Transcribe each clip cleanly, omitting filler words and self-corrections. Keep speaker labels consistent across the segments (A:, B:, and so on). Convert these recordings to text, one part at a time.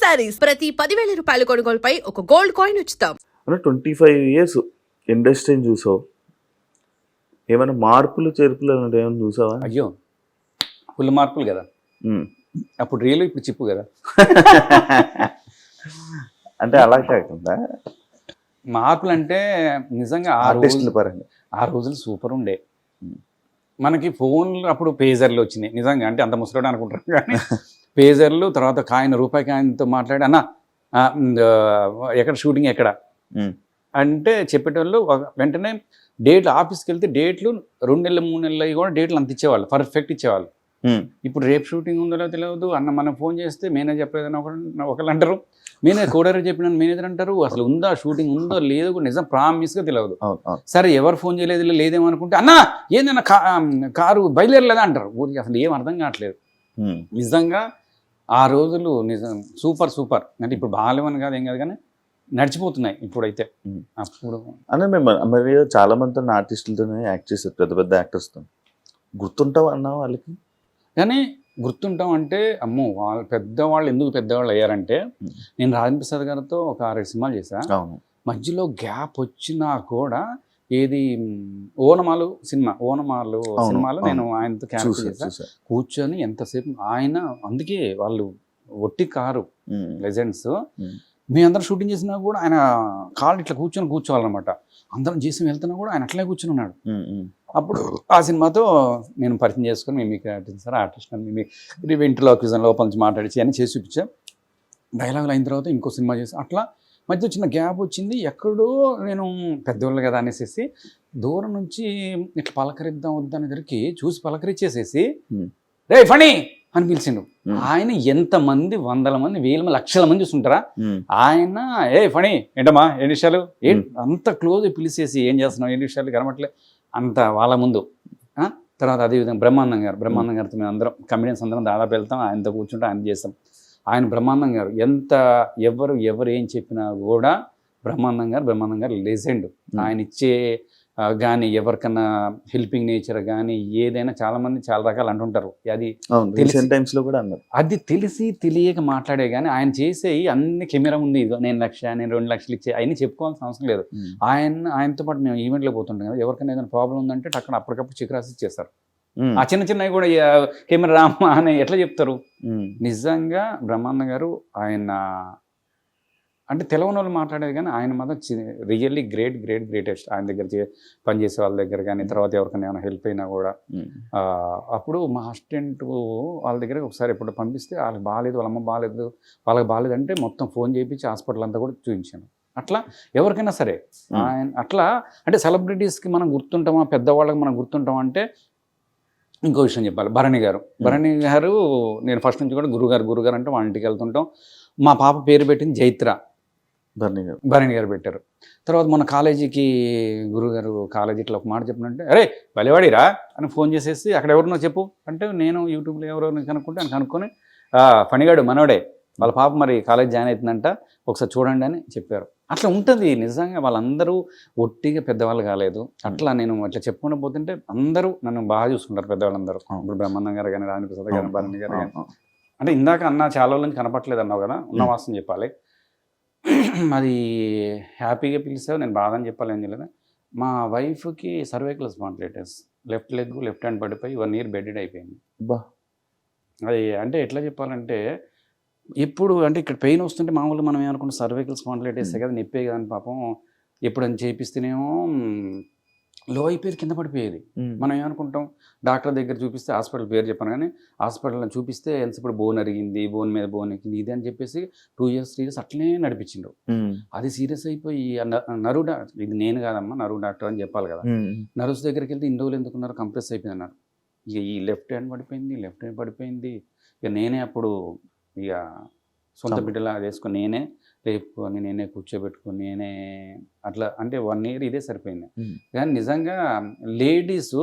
A: శారీస్ ప్రతి 10,000 రూపాయల కొనుగోలుపై ఒక గోల్డ్ కాయిన్ ఉచితం.
B: 25 years ఇండస్ట్రీని చూసావు, ఏమైనా మార్పులు చేర్పులు అనేది ఏమైనా చూసావా?
C: అయ్యో ఫుల్ మార్పులు కదా. అప్పుడు రియల్ ఇప్పుడు చిప్పు కదా.
B: అంటే అలా కాకుండా
C: మార్పులు అంటే నిజంగా
B: ఆర్టిస్టుల పరంగా
C: ఆ రోజులు సూపర్ ఉండే. మనకి ఫోన్లు అప్పుడు పేజర్లు వచ్చినాయి నిజంగా, అంటే అంత ముసలోడు అనుకుంటారు కానీ పేజర్లు, తర్వాత కాయిన్, రూపాయి కాయిన్తో మాట్లాడి అన్న ఎక్కడ షూటింగ్ ఎక్కడ అంటే చెప్పేటోళ్ళు వెంటనే డేట్లు ఆఫీస్కి వెళ్తే డేట్లు 2 నెలలు 3 నెలలు కూడా డేట్లు అంత ఇచ్చేవాళ్ళు, పర్ఫెక్ట్ ఇచ్చేవాళ్ళు. ఇప్పుడు రేపు షూటింగ్ ఉందో తెలియదు అన్న, మనం ఫోన్ చేస్తే మేనేజర్ చెప్పలేదని ఒకళ్ళు అంటారు, మేనేజర్ కోడర్ చెప్పిన మేనేజర్ అంటారు, అసలు ఉందా షూటింగ్ ఉందో లేదో కూడా నిజం ప్రామిస్గా తెలియదు. సరే ఎవరు ఫోన్ చేయలేదు లేదేమో అనుకుంటే అన్న ఏందన్నా కారు బయలుదేరలేదా అంటారు. ఊరికి అసలు ఏం అర్థం కావట్లేదు. నిజంగా ఆ రోజులు నిజం సూపర్ సూపర్. అంటే ఇప్పుడు బాగాలేవని కాదు ఏం కాదు కానీ నడిచిపోతున్నాయి ఇప్పుడైతే. అప్పుడు
B: అంటే మరి చాలా మంది ఆర్టిస్టులతోనే యాక్ట్ చేశారు, పెద్ద పెద్ద యాక్టర్స్తో. గుర్తుంటావు అన్నా వాళ్ళకి?
C: కానీ గుర్తుంటాం అంటే అమ్మో వాళ్ళు పెద్దవాళ్ళు ఎందుకు పెద్దవాళ్ళు అయ్యారంటే, నేను రాజేంద్ర ప్రసాద్ గారితో ఒక 6 సినిమాలు చేశాను. మధ్యలో గ్యాప్ వచ్చినా కూడా ఏది ఓనమాలు సినిమాలో నేను ఆయనతో క్యారెక్టర్ చేశాను. కూర్చొని ఎంతసేపు ఆయన, అందుకే వాళ్ళు ఒట్టి కారు లెజెండ్స్. మేమందరం షూటింగ్ చేసినా కూడా ఆయన కాళ్ళు ఇట్లా కూర్చోవాలన్నమాట. అందరం చేసి వెళ్తున్నా కూడా ఆయన అట్లనే కూర్చొని ఉన్నాడు. అప్పుడు ఆ సినిమాతో నేను పరిచయం చేసుకొని మేము సార్ ఆర్టిస్ట్ అని మేము ఇంటర్లాక్యూజన్ లోపల నుంచి మాట్లాడి అని చేసి చూపించాం. డైలాగులు అయిన తర్వాత ఇంకో సినిమా చేసి అట్లా మధ్య చిన్న గ్యాప్ వచ్చింది. ఎక్కడో నేను పెద్దవాళ్ళు కదా అనేసి దూరం నుంచి ఇట్లా పలకరిద్దాం వద్దనేసరికి చూసి పలకరించేసేసి రే ఫణి అని పిలిచిండు. ఆయన ఎంతమంది 100 మంది 1000 మంది 1,00,000 మంది చూస్తుంటారా, ఆయన ఏ ఫణి ఏంటమ్మా 2 నిమిషాలు అంత క్లోజ్ పిలిచేసి ఏం చేస్తున్నావు 2 నిమిషాలు కనబట్లే అంత వాళ్ళ ముందు. తర్వాత అదేవిధంగా బ్రహ్మానందం గారితో మేము అందరం కమెడియన్స్ అందరం దాదాపు వెళ్తాం, ఆయనతో కూర్చుంటే ఆయన చేస్తాం. ఆయన బ్రహ్మానందం గారు ఎంత ఎవరు ఏం చెప్పినా కూడా బ్రహ్మానందం గారు లెజెండ్. ఆయన ఇచ్చే కానీ ఎవరికన్నా హెల్పింగ్ నేచర్ కానీ ఏదైనా చాలా మంది చాలా రకాలు అంటుంటారు. అది తెలిసి తెలియక మాట్లాడే కానీ ఆయన చేసే అన్ని కెమెరా ఉంది, నేను 1,00,000 నేను 2 లక్షలు ఇచ్చే అవన్నీ చెప్పుకోవాల్సిన అవసరం లేదు. ఆయనతో పాటు మేము ఈవెంట్లో పోతుంటాం కదా, ఎవరికైనా ఏదైనా ప్రాబ్లం ఉందంటే అక్కడ అప్పటికప్పుడు చెక్ రాసి ఇచ్చేస్తారు. ఆ చిన్నవి కూడా కెమెరా రామా అని ఎట్లా చెప్తారు. నిజంగా బ్రహ్మానంద గారు ఆయన అంటే తెలవని వాళ్ళు మాట్లాడేది కానీ ఆయన మాత్రం రియల్లీ గ్రేటెస్ట్. ఆయన దగ్గర పనిచేసే వాళ్ళ దగ్గర కానీ తర్వాత ఎవరికైనా ఏమైనా హెల్ప్ అయినా కూడా అప్పుడు మా అసిస్టెంట్ వాళ్ళ దగ్గర ఒకసారి ఎప్పుడు పంపిస్తే వాళ్ళకి బాగాలేదు, వాళ్ళ అమ్మ బాగాలేదు, వాళ్ళకి బాగాలేదంటే మొత్తం ఫోన్ చేయించి హాస్పిటల్ అంతా కూడా చూపించాను. అట్లా ఎవరికైనా సరే ఆయన అట్లా అంటే సెలబ్రిటీస్కి మనం గుర్తుంటామా, పెద్దవాళ్ళకి మనం గుర్తుంటామా అంటే ఇంకో విషయం చెప్పాలి. భరణి గారు నేను ఫస్ట్ నుంచి కూడా గురుగారు అంటే వాళ్ళ ఇంటికి వెళ్తుంటాం. మా పాప పేరు పెట్టింది జైత్ర, భరణి గారు పెట్టారు. తర్వాత మన కాలేజీకి గురుగారు కాలేజీ ఇట్లా ఒక మాట చెప్పినంటే అరే బలివాడిరా అని ఫోన్ చేసేసి అక్కడ ఎవరినో చెప్పు అంటే నేను యూట్యూబ్లో ఎవరో కనుక్కుంటే ఆయన కనుక్కొని ఫణిగాడు మనవడే వాళ్ళ పాప మరి కాలేజ్ జాయిన్ అవుతుందంట ఒకసారి చూడండి అని చెప్పారు. అట్లా ఉంటుంది నిజంగా. వాళ్ళందరూ ఒట్టిగా పెద్దవాళ్ళు కాలేదు. అట్లా నేను అట్లా చెప్పుకుంటూ పోతుంటే అందరూ నన్ను బాగా చూసుకుంటారు పెద్దవాళ్ళందరూ. ఇప్పుడు బ్రహ్మానందం గారు కానీ, రాజేంద్ర ప్రసాద్ గారు, భరణి గారు కానీ. అంటే ఇందాక అన్న చాలా రోజుల నుంచి కనపట్లేదు అన్నావు కదా, ఉన్న వాస్తవం చెప్పాలి. అది హ్యాపీగా పిలిచావు, నేను బాధ అని చెప్పాలి ఏం చేయలేదు. మా వైఫ్కి cervical spondylitis, left leg left hand పడిపోయి 1 year బెడెడ్ అయిపోయింది. అది అంటే ఎట్లా చెప్పాలంటే ఎప్పుడు అంటే ఇక్కడ పెయిన్ వస్తుంటే మామూలుగా మనం ఏమనుకుంటాం సర్వైకల్ స్పాండిలైటిస్ కదా నొప్పే కదా అని పాపం ఎప్పుడని చేపిస్తేనేమో లో అయిపోయేది, కింద పడిపోయేది. మనం ఏమనుకుంటాం డాక్టర్ దగ్గర చూపిస్తే హాస్పిటల్ పేరు చెప్పాను కానీ హాస్పిటల్లో చూపిస్తే ఇప్పుడు బోన్ అరిగింది, బోన్ మీద బోన్ ఎక్కింది ఇది అని చెప్పేసి 2 years 3 years అట్లనే నడిపించిండు. అది సీరియస్ అయిపోయి నరువు డాక్టర్, ఇది నేను కాదమ్మా నరువు డాక్టర్ అని చెప్పాలి కదా, నర్వ్స్ దగ్గరికి వెళ్తే ఇన్ని రోజులు ఎందుకున్నారు కంప్రెస్ అయిపోయింది అన్నారు. ఇక ఈ లెఫ్ట్ హ్యాండ్ పడిపోయింది. ఇక నేనే అప్పుడు ఇక సొంత బిడ్డలా వేసుకొని నేనే లేపుకొని నేనే కూర్చోబెట్టుకొని నేనే అట్లా అంటే 1 year ఇదే సరిపోయింది. కానీ నిజంగా లేడీస్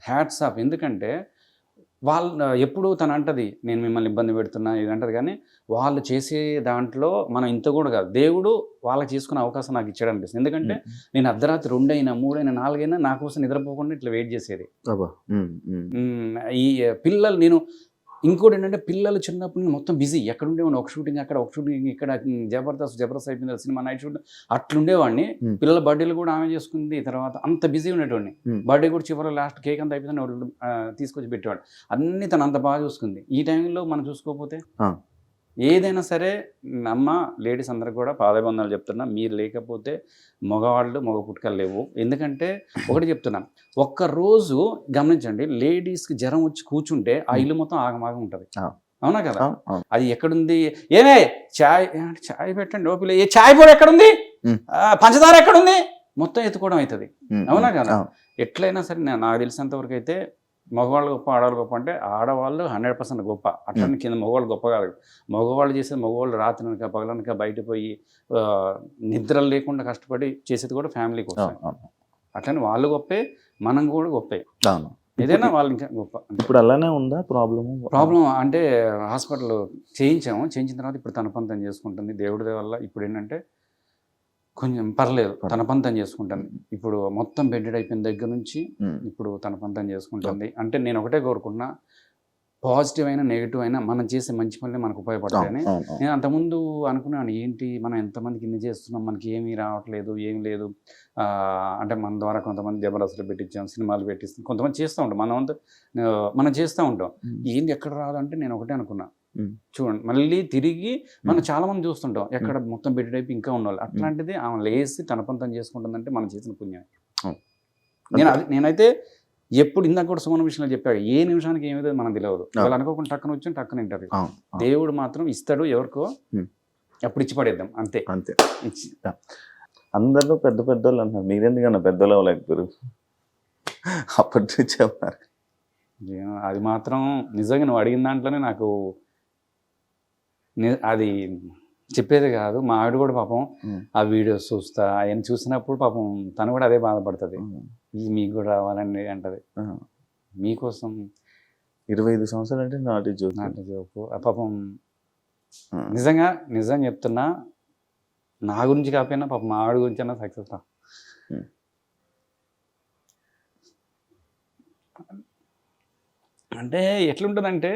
C: హ్యాట్స్ ఆఫ్. ఎందుకంటే వాళ్ళు ఎప్పుడు తను అంటది నేను మిమ్మల్ని ఇబ్బంది పెడుతున్నా ఇది అంటది కానీ వాళ్ళు చేసే దాంట్లో మనం ఇంత కూడా కాదు, దేవుడు వాళ్ళకి చేసుకునే అవకాశం నాకు ఇచ్చాడు అనిపిస్తుంది. ఎందుకంటే నేను అర్ధరాత్రి 2 అయినా 3 అయినా 4 అయినా నా కోసం నిద్రపోకుండా ఇట్లా వెయిట్ చేసేది. ఈ పిల్లలు నేను ఇంకోటి ఏంటంటే పిల్లలు చిన్నప్పటి నుంచి మొత్తం బిజీ, ఎక్కడ ఉండేవాడిని, ఒక షూటింగ్ అక్కడ, ఒక షూటింగ్ ఇక్కడ, జబర్దస్త్ అయిపోయింది సినిమా, నైట్ షూటింగ్ అట్లుండేవాడిని. పిల్లల బర్త్డేలు కూడా ఆమె చేసుకుంది, తర్వాత అంత బిజీ ఉండేవాడిని. బర్త్డే కూడా చివరి లాస్ట్ కేక్ అంతా అయిపోయిందని తీసుకొచ్చి పెట్టేవాడు. అన్ని తను అంత బాగా చూసుకుంది. ఈ టైంలో మనం చూసుకోకపోతే ఏదైనా సరే, అమ్మ లేడీస్ అందరికి కూడా పాదబంధాలు చెప్తున్నా, మీరు లేకపోతే మగ పుట్టుకలు లేవు. ఎందుకంటే ఒకటి చెప్తున్నాను, ఒక్కరోజు గమనించండి, లేడీస్కి జ్వరం వచ్చి కూర్చుంటే ఆ ఇల్లు మొత్తం ఆగమాగం ఉంటుంది. అవునా కదా? అది ఎక్కడుంది, ఏమే చాయ్ పెట్టండి, ఓపిల ఏ చాయ్ పొడి ఎక్కడుంది, పంచదార ఎక్కడుంది, మొత్తం ఎత్తుకోవడం అవుతుంది. అవునా కదా? ఎట్లయినా సరే నాకు తెలిసినంత వరకు అయితే మగవాళ్ళు గొప్ప, ఆడవాళ్ళు గొప్ప అంటే ఆడవాళ్ళు 100% గొప్ప. అట్లనే కింద మగవాళ్ళు గొప్ప కాదు. మగవాళ్ళు చేసేది, మగవాళ్ళు రాత్రినక పగలనక బయట పోయి నిద్రలు లేకుండా కష్టపడి చేసేది కూడా ఫ్యామిలీ కోసం. అట్లనే వాళ్ళు గొప్పే, మనం కూడా గొప్పే. ఏదైనా వాళ్ళు ఇంకా గొప్ప.
B: ఇప్పుడు అలానే ఉందా
C: ప్రాబ్లం? అంటే హాస్పిటల్ చేయించిన తర్వాత ఇప్పుడు తన పని తను చేసుకుంటుంది దేవుడి వల్ల. ఇప్పుడు ఏంటంటే కొంచెం పర్లేదు, తన పని తను చేసుకుంటుంది. ఇప్పుడు మొత్తం బెడ్డెడ్ అయిపోయిన దగ్గర నుంచి ఇప్పుడు తన పని తను చేసుకుంటుంది. అంటే నేను ఒకటే కోరుకున్నా, పాజిటివ్ అయినా నెగిటివ్ అయినా మనం చేసే మంచి పనులే మనకు ఉపయోగపడతాయని. నేను అంతకుముందు అనుకున్నాను, ఏంటి మనం ఎంతమందికి ఇన్ని చేస్తున్నాం, మనకి ఏమీ రావట్లేదు, ఏమి లేదు. అంటే మన ద్వారా కొంతమంది జబర్దస్త్లు పెట్టించాం, సినిమాలు పెట్టిస్తాం, కొంతమంది చేస్తూ ఉంటాం, మనం చేస్తూ ఉంటాం. ఏంది ఎక్కడ రాదంటే నేను ఒకటే అనుకున్నా, చూడండి మళ్ళీ తిరిగి మనం చాలా మంది చూస్తుంటాం, ఎక్కడ మొత్తం బెడ్ అయిపోయి ఇంకా ఉన్నవాళ్ళు. అట్లాంటిది ఆమె లేసి తన పని తను చేసుకుంటుందంటే మనం చేసిన పుణ్యం. నేనైతే ఎప్పుడు ఇందాక కూడా సుమన విషయంలో చెప్పాడు, ఏ నిమిషానికి ఏమిదో మనం తెలియదు. వాళ్ళు అనుకోకుండా టక్కన వచ్చి టక్కన ఇంటర్వ్యూ. దేవుడు మాత్రం ఇస్తాడు ఎవరికో, అప్పుడు ఇచ్చి పడేద్దాం అంతే. ఇచ్చి
B: అందరూ పెద్ద పెద్దోళ్ళు అంటున్నారు, మీరెందుకన్నా పెద్దోళ్ళు అవ్వలేకపోయారు అప్పటి నుంచి చెప్పారు.
C: అది మాత్రం నిజంగా నువ్వు అడిగిన దాంట్లోనే నాకు అది చెప్పేది కాదు. మా ఆవిడ కూడా పాపం ఆ వీడియోస్ చూస్తా, అవన్నీ చూసినప్పుడు పాపం తను కూడా అదే బాధపడుతుంది, ఇది మీకు కూడా రావాలని అంటది. మీకోసం
B: 25 సంవత్సరాలు అంటే నాటి
C: జోకు. పాపం నిజం చెప్తున్నా, నా గురించి కాకపోయినా పాపం మా ఆవిడ గురించి అన్నా సక్సెస్. అంటే ఎట్లుంటుందంటే,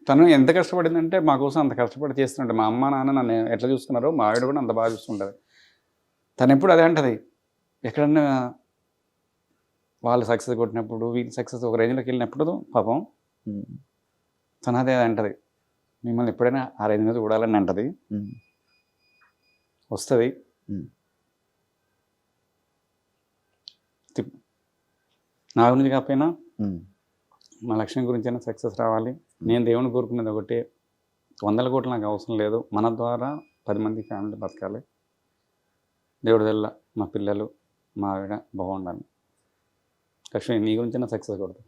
C: తను ఎంత కష్టపడిందంటే మా కోసం అంత కష్టపడి చేస్తుంటే, మా అమ్మ నాన్న నన్ను ఎట్లా చూసుకున్నారో మా ఆవిడ కూడా అంత బాగా చూస్తుంటుంది. తను ఎప్పుడు అదే అంటది, ఎక్కడన్నా వాళ్ళు సక్సెస్ కొట్టినప్పుడు, వీళ్ళు సక్సెస్ ఒక రేంజ్లోకి వెళ్ళినప్పుడు పాపం తను అదే అంటది, మిమ్మల్ని ఎప్పుడైనా ఆ రేంజ్ మీద చూడాలని అంటది. వస్తుంది, నా గురించి కాకపోయినా మా లక్ష్యం గురించి అయినా సక్సెస్ రావాలి. నేను దేవుని కోరుకునేది ఒకటి, 100 కోట్లు నాకు అవసరం లేదు, మన ద్వారా 10 మంది ఫ్యామిలీ బతకాలి. దేవుడి వల్ల మా పిల్లలు, మా ఆవిడ బాగుండాలి. లక్ష్మి నీ గురించి అయినా సక్సెస్ కొడతా.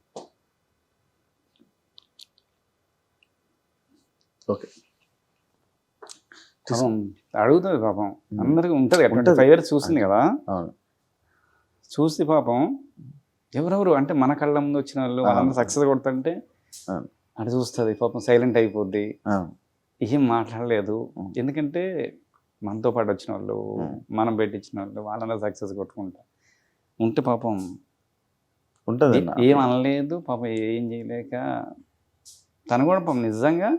B: ఓకే,
C: పాపం అడుగుతుంది, పాపం అందరికీ ఉంటుంది. 25 years చూసింది కదా, చూసి పాపం ఎవరెవరు అంటే మన కళ్ళ ముందు వచ్చిన వాళ్ళందరూ సక్సెస్ కొడుతుంటే అటు చూస్తుంది, పాపం సైలెంట్ అయిపోద్ది, ఏం మాట్లాడలేదు. ఎందుకంటే మనతో పాటు వచ్చిన వాళ్ళు, మనం పెట్టించిన వాళ్ళు, వాళ్ళందరూ సక్సెస్ కొట్టుకుంటారు ఉంటే పాపం
B: ఉంటుంది.
C: ఏం అనలేదు పాపం, ఏం చేయలేక తను కూడా పాపం నిజంగా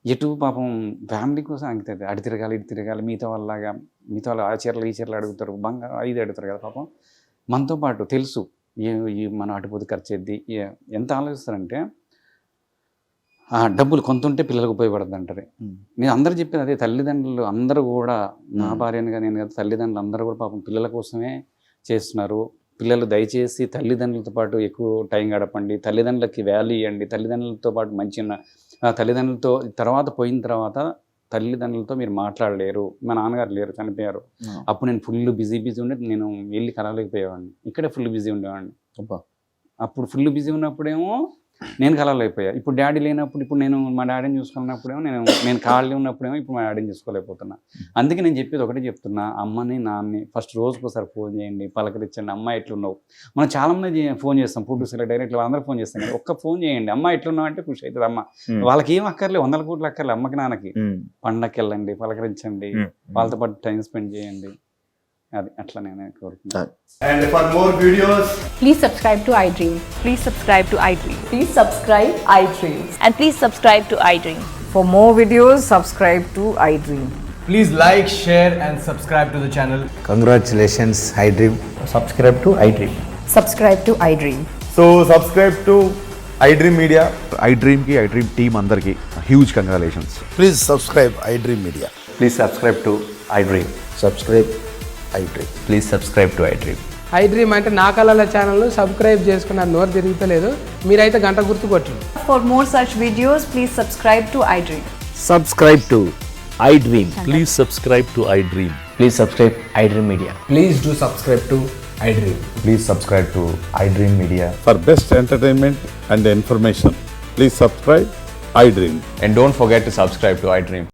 C: ఎటు పాపం ఫ్యామిలీ కోసం అంకితుంది. అటు తిరగాలి, ఇటు తిరగాలి, మిగతా వాళ్ళలాగా. మిగతా వాళ్ళు ఆ చీరలు ఈ చీరలు అడుగుతారు, బంగారం ఇది అడుగుతారు కదా. పాపం మనతో పాటు తెలుసు మనం అటుపోతే ఖర్చు అయ్యిద్ది. ఎంత ఆలోచిస్తారంటే, డబ్బులు కొంత ఉంటే పిల్లలకు ఉపయోగపడుతుంది అంటారు. నేను అందరూ చెప్పేది అదే, తల్లిదండ్రులు అందరూ కూడా, నా భార్యనుగా నేను కదా, తల్లిదండ్రులు అందరూ కూడా పాపం పిల్లల కోసమే చేస్తున్నారు. పిల్లలు దయచేసి తల్లిదండ్రులతో పాటు ఎక్కువ టైం గడపండి, తల్లిదండ్రులకి వాల్యూ ఇవ్వండి. తల్లిదండ్రులతో పాటు మంచిగా తల్లిదండ్రులతో తర్వాత పోయిన తర్వాత తల్లిదండ్రులతో మీరు మాట్లాడలేరు. మా నాన్నగారు లేరు, చనిపోయారు. అప్పుడు నేను ఫుల్ బిజీ ఉండే, నేను వెళ్ళి కలవలేకపోయేవాడిని. ఇక్కడే ఫుల్ బిజీ ఉండేవాడిని. అప్పుడు ఫుల్ బిజీ ఉన్నప్పుడేమో నేను కలవలేకపోయా. ఇప్పుడు డాడీ లేనప్పుడు, ఇప్పుడు నేను మా డాడీని చూసుకున్నప్పుడేమో నేను ఖాళీ ఉన్నప్పుడేమో ఇప్పుడు మా డాడీని చూసుకోలేకపోతున్నా. అందుకే నేను చెప్పేది ఒకటే చెప్తున్నా, అమ్మని నాన్నని ఫస్ట్ రోజుకోసారి ఫోన్ చేయండి, పలకరించండి. అమ్మ ఎట్లున్నావు, మనం చాలా మంది ఫోన్ చేస్తాం, ప్రొడ్యూసర్ డైరెక్టర్ అందరూ ఫోన్ చేస్తాం కదా, ఒక్క ఫోన్ చేయండి, అమ్మ ఎట్లున్నావు అంటే ఖుషి అవుతుంది అమ్మ. వాళ్ళకి ఏం అక్కర్లేదు, 100 కోట్లు అక్కర్లేదు అమ్మకి నాన్నకి. పండగకి వెళ్ళండి, పలకరించండి, వాళ్ళతో పాటు టైం స్పెండ్ చేయండి. అది అట్లా నేను కోరుకుంటున్నాను.
D: And for more videos,
E: Please subscribe to iDream.
F: Please subscribe to iDream.
E: Please subscribe iDream.
F: And please subscribe to iDream.
G: For more videos, subscribe to iDream.
D: please like, share, and subscribe to the channel.
H: Congratulations, iDream.
D: Subscribe to iDream.
E: Subscribe to iDream.
D: So subscribe to iDream Media.
I: iDream ki iDream team andarki huge congratulations.
H: Please subscribe iDream Media.
D: Please subscribe to iDream.
H: Subscribe iDream.
D: Please subscribe to iDream.
J: iDream అంటే నా కళల channel subscribe చేసుకున్న నోరు తిరుగుతలేదు, మీరైతే గంట గుర్తు కొట్టండి.
E: For more such videos, please subscribe to iDream.
H: Subscribe to iDream.
I: Please subscribe to iDream.
D: Please subscribe iDream Media. Please do subscribe to iDream.
I: Please subscribe to iDream Media.
K: For best entertainment and information, please subscribe iDream.
D: And don't forget to subscribe to iDream.